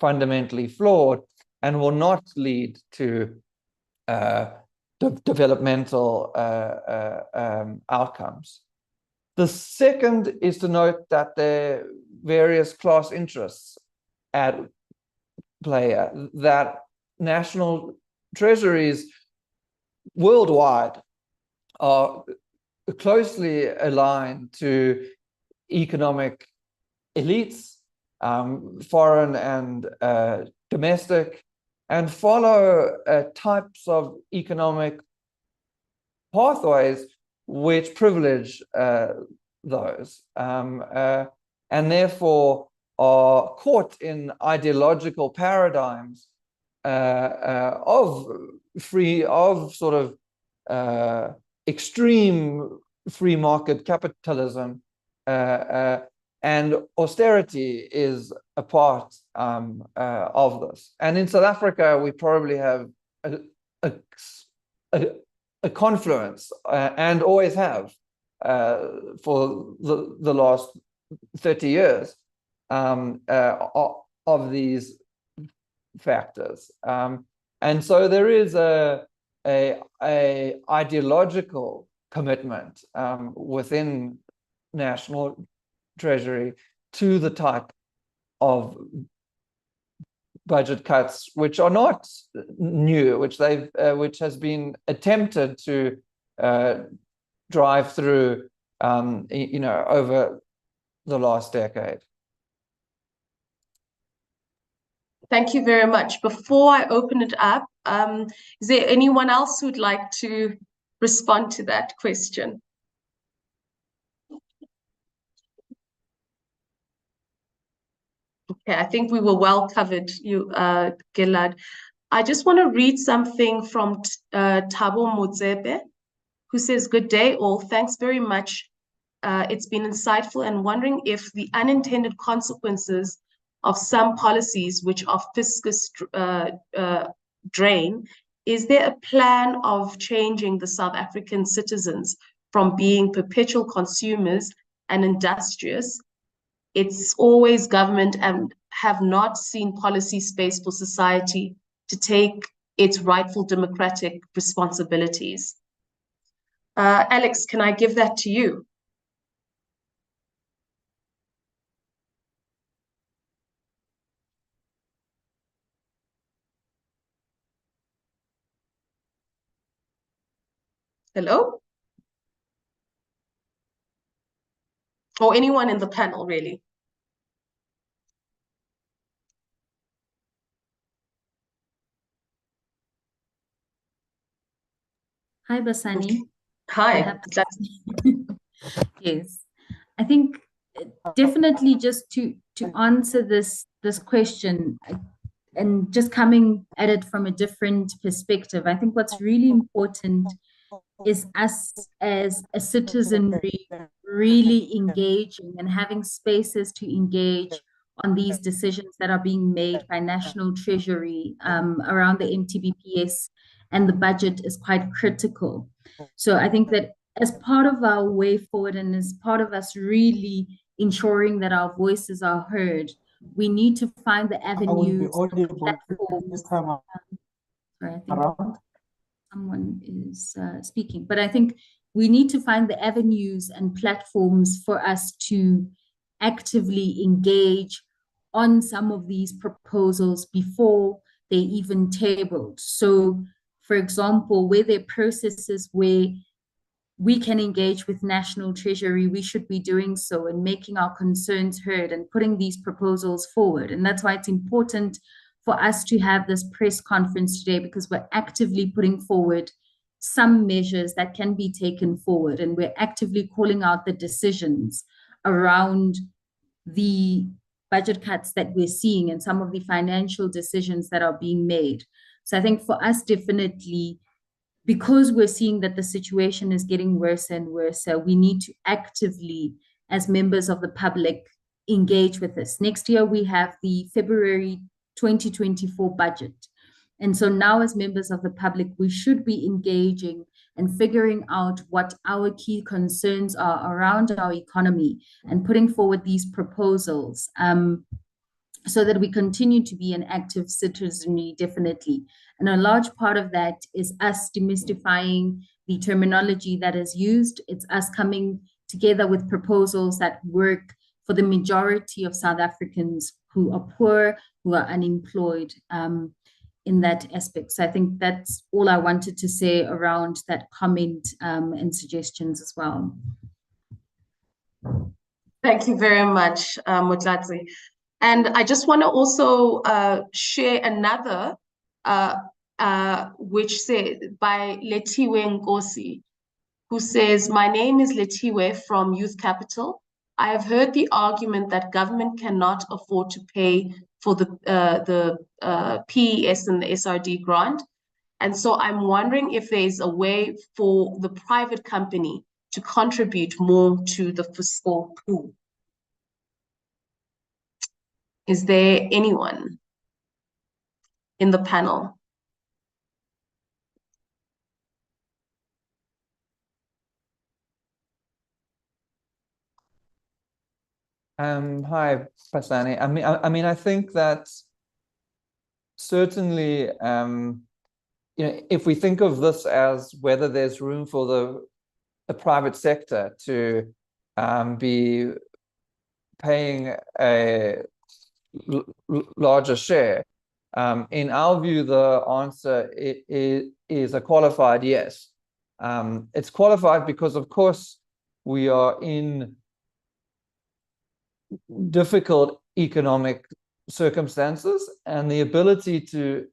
C: fundamentally flawed and will not lead to developmental outcomes. The second is to note that there are various class interests at play, that national treasuries worldwide are closely aligned to economic elites, foreign and domestic, and follow types of economic pathways which privilege those, and therefore are caught in ideological paradigms of extreme free market capitalism, and austerity is a part of this. And in South Africa, we probably have a confluence, and always have for the last 30 years, of these factors. And so there is a ideological commitment within National Treasury to the type of budget cuts which are not new, which has been attempted to drive through over the last decade.
B: Thank you very much. Before I open it up, is there anyone else who'd like to respond to that question? Okay, I think we were well covered, Gilad. I just want to read something from Thabo Motsebe, who says, "Good day all, thanks very much. It's been insightful, and wondering if the unintended consequences of some policies which are fiscus drain, is there a plan of changing the South African citizens from being perpetual consumers and industrious? It's always government, and have not seen policy space for society to take its rightful democratic responsibilities." Alex, can I give that to you? Hello? Or anyone in the panel, really?
G: Hi, Basani.
B: Hi.
G: Yes, I think definitely just to answer this question and just coming at it from a different perspective, I think what's really important is us as a citizenry really engaging and having spaces to engage on these decisions that are being made by National Treasury around the MTBPS, and the budget is quite critical. So I think that as part of our way forward and as part of us really ensuring that our voices are heard, we need to find the avenues,
F: this time
G: sorry, I think someone is speaking, but I think we need to find the avenues and platforms for us to actively engage on some of these proposals before they even tabled. So, for example, where there are processes where we can engage with National Treasury, we should be doing so and making our concerns heard and putting these proposals forward. And that's why it's important for us to have this press conference today, because we're actively putting forward some measures that can be taken forward, and we're actively calling out the decisions around the budget cuts that we're seeing and some of the financial decisions that are being made. So I think for us, definitely, because we're seeing that the situation is getting worse and worse, we need to actively, as members of the public, engage with this. Next year, we have the February 2024 budget. And so now, as members of the public, we should be engaging and figuring out what our key concerns are around our economy and putting forward these proposals so that we continue to be an active citizenry, definitely. And a large part of that is us demystifying the terminology that is used. It's us coming together with proposals that work for the majority of South Africans who are poor, who are unemployed, in that aspect. So I think that's all I wanted to say around that comment and suggestions as well.
B: Thank you very much, Motlatsi. And I just want to also share another, which said by Letiwe Nkosi, who says, "My name is Letiwe from Youth Capital. I have heard the argument that government cannot afford to pay for the PES and the SRD grant. And so I'm wondering if there's a way for the private company to contribute more to the fiscal pool. Is there anyone in the panel?"
C: Hi, Pasani. I mean, I think that certainly, if we think of this as whether there's room for the private sector to be paying a larger share, in our view, the answer is a qualified yes. It's qualified because, of course, we are in difficult economic circumstances, and the ability to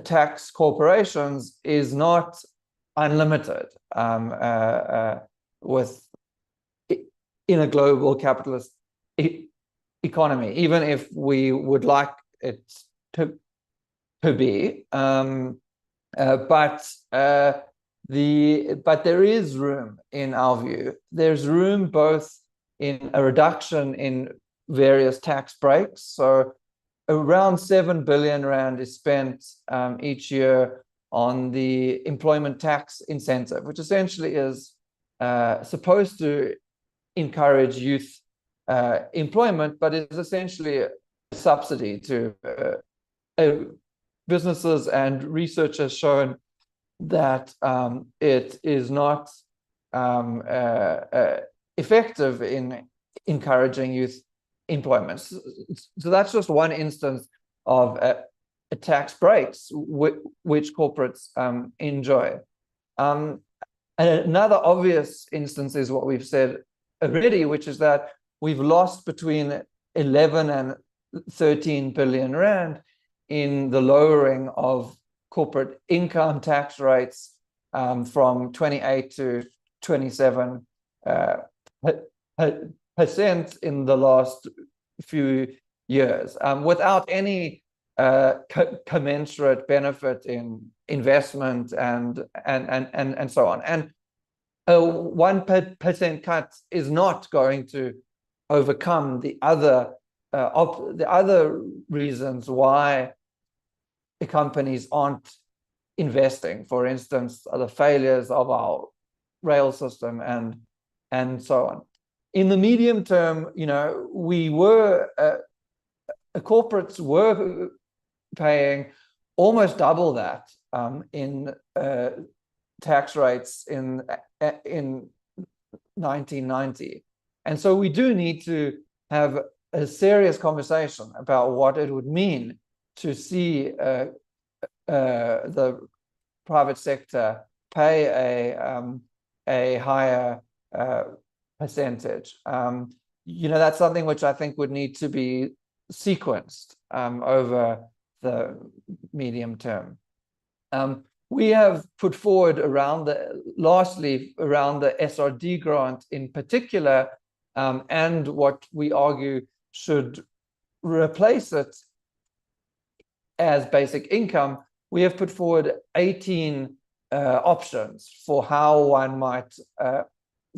C: tax corporations is not unlimited in a global capitalist economy, even if we would like it to be. But there is room, in our view. There's room both in a reduction in various tax breaks. So around 7 billion rand is spent each year on the employment tax incentive, which essentially is supposed to encourage youth employment, but is essentially a subsidy to businesses, and research has shown that it is not effective in encouraging youth employment. So that's just one instance of tax breaks which corporates enjoy. Another obvious instance is what we've said already, which is that we've lost between 11 and 13 billion rand in the lowering of corporate income tax rates from 28 to 27% in the last few years, without any commensurate benefit in investment and so on. And a 1% cut is not going to overcome the other reasons why the companies aren't investing. For instance, the failures of our rail system and so on. In the medium term, you know, corporates were paying almost double that in tax rates in 1990. And so we do need to have a serious conversation about what it would mean to see the private sector pay a higher percentage. You know, that's something which I think would need to be sequenced over the medium term. We have put forward lastly around the SRD grant in particular, and what we argue should replace it as basic income. We have put forward 18 options for how one might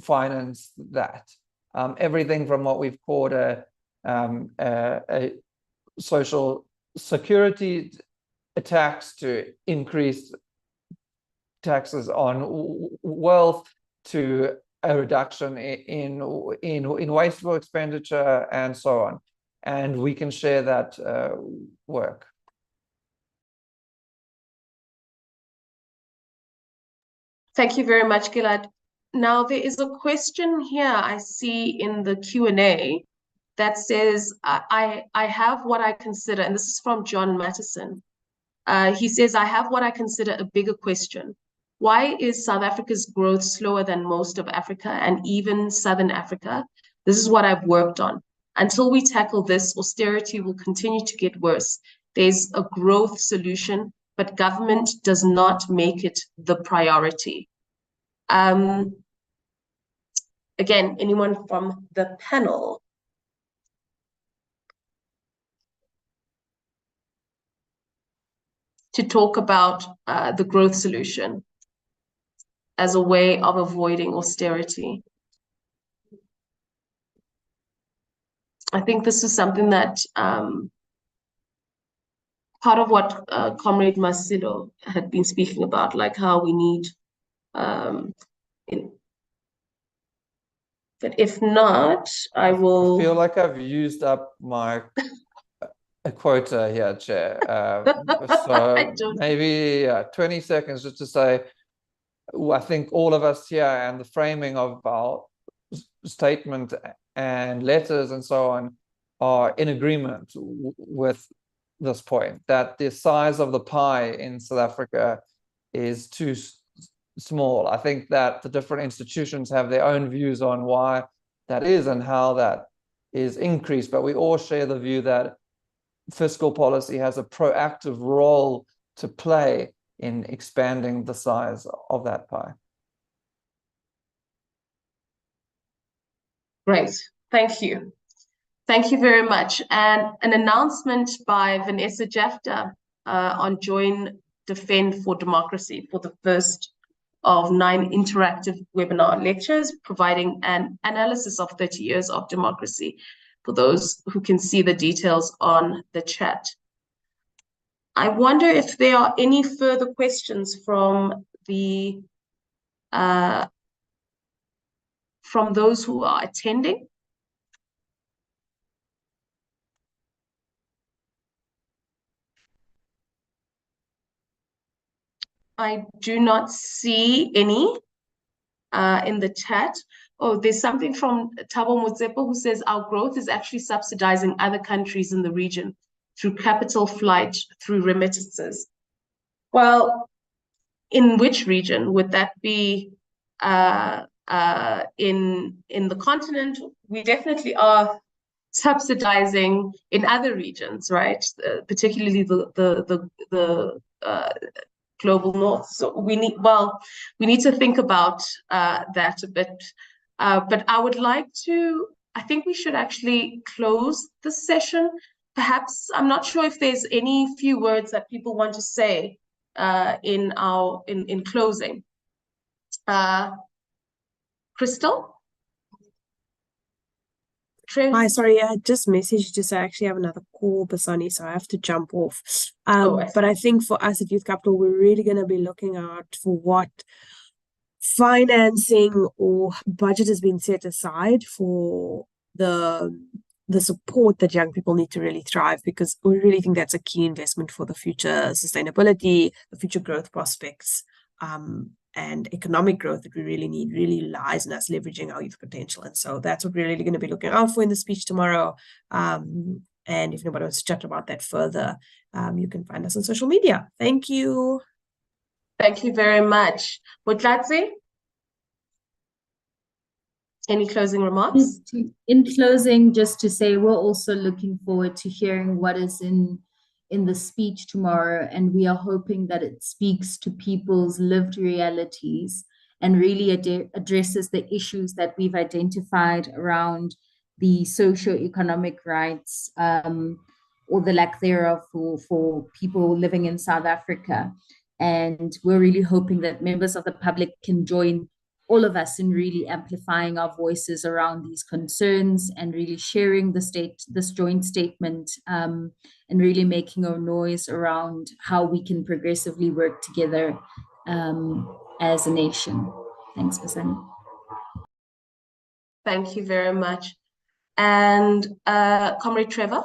C: finance that. Everything from what we've called a social security tax to increased taxes on wealth, to a reduction in wasteful expenditure, and so on. And we can share that work.
B: Thank you very much, Gilad. Now, there is a question here I see in the Q&A that says, I have what I consider, and this is from John Mattison. He says, I have what I consider a bigger question. Why is South Africa's growth slower than most of Africa and even Southern Africa? This is what I've worked on. Until we tackle this, austerity will continue to get worse. There's a growth solution, but government does not make it the priority. Again, anyone from the panel? To talk about the growth solution as a way of avoiding austerity. I think this is something that part of what Comrade Masilo had been speaking about, like how we need, but if not, I will...
C: I feel like I've used up my quota here, Chair. So maybe 20 seconds just to say, I think all of us here and the framing of our statement and letters and so on are in agreement with this point, that the size of the pie in South Africa is too small. I think that the different institutions have their own views on why that is and how that is increased, but we all share the view that fiscal policy has a proactive role to play in expanding the size of that pie.
B: Great, thank you. Thank you very much. And an announcement by Vanessa Jafta on Join Defend for Democracy for the first of 9 interactive webinar lectures, providing an analysis of 30 years of democracy for those who can see the details on the chat. I wonder if there are any further questions from the from those who are attending. I do not see any in the chat. Oh, there's something from Thabo Motsepo who says our growth is actually subsidizing other countries in the region through capital flight, through remittances. Well, in which region? Would that be in the continent? We definitely are subsidizing in other regions, right? Particularly the global north. So we need to think about that a bit. But I think we should actually close the session. Perhaps, I'm not sure if there's any few words that people want to say in closing. Crystal?
D: Hi, sorry, I just messaged to say I actually have another call, Basani, so I have to jump off. But I think for us at Youth Capital, we're really going to be looking out for what financing or budget has been set aside for the support that young people need to really thrive, because we really think that's a key investment for the future sustainability, the future growth prospects, and economic growth that we really need really lies in us leveraging our youth potential. And so that's what we're really going to be looking out for in the speech tomorrow. And if nobody wants to chat about that further, you can find us on social media. Thank you.
B: Thank you very much. Butlatsi? Any closing remarks?
G: In closing, just to say we're also looking forward to hearing what is in the speech tomorrow, and we are hoping that it speaks to people's lived realities and really addresses the issues that we've identified around the socio-economic rights or the lack thereof for people living in South Africa. And we're really hoping that members of the public can join all of us in really amplifying our voices around these concerns and really sharing this joint statement and really making a noise around how we can progressively work together as a nation. Thanks, Basani.
B: Thank you very much. And Comrade Trevor?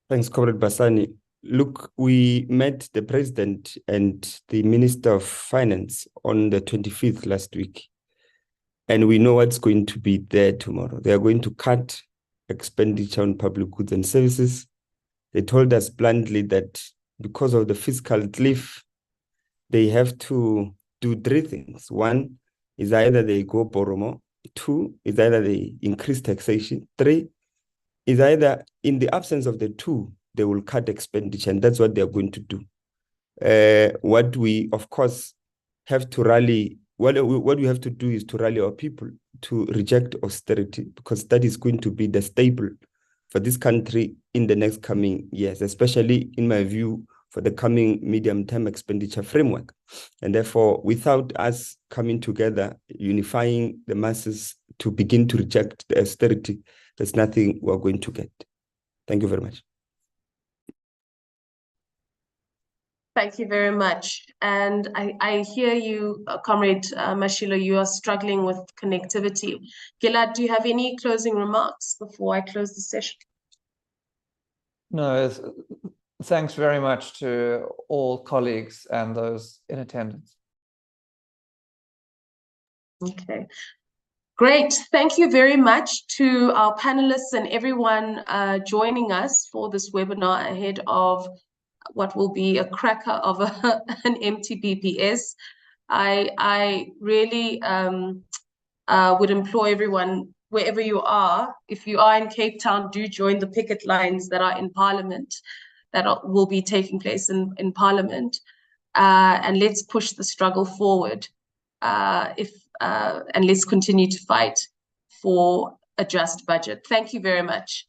E: Thanks, Comrade Basani. Look, we met the President and the Minister of Finance on the 25th last week, and we know what's going to be there tomorrow. They are going to cut expenditure on public goods and services. They told us bluntly that because of the fiscal cliff, they have to do three things. One is either they go borrow more. Two is either they increase taxation. Three is either, in the absence of the two, they will cut expenditure, and that's what they're going to do. What we, of course, have to rally, what we have to do is to rally our people to reject austerity, because that is going to be the staple for this country in the next coming years, especially, in my view, for the coming medium-term expenditure framework. And therefore, without us coming together, unifying the masses to begin to reject the austerity, there's nothing we're going to get. Thank you very much.
B: Thank you very much. And I hear you, Comrade Mashilo, you are struggling with connectivity. Gilad, do you have any closing remarks before I close the session?
C: No, thanks very much to all colleagues and those in attendance.
B: Okay. Great. Thank you very much to our panelists and everyone joining us for this webinar ahead of what will be a cracker of an MTBPS. I really would implore everyone, wherever you are, if you are in Cape Town, do join the picket lines that are in Parliament, that will be taking place in Parliament, and let's push the struggle forward. And let's continue to fight for a just budget. Thank you very much.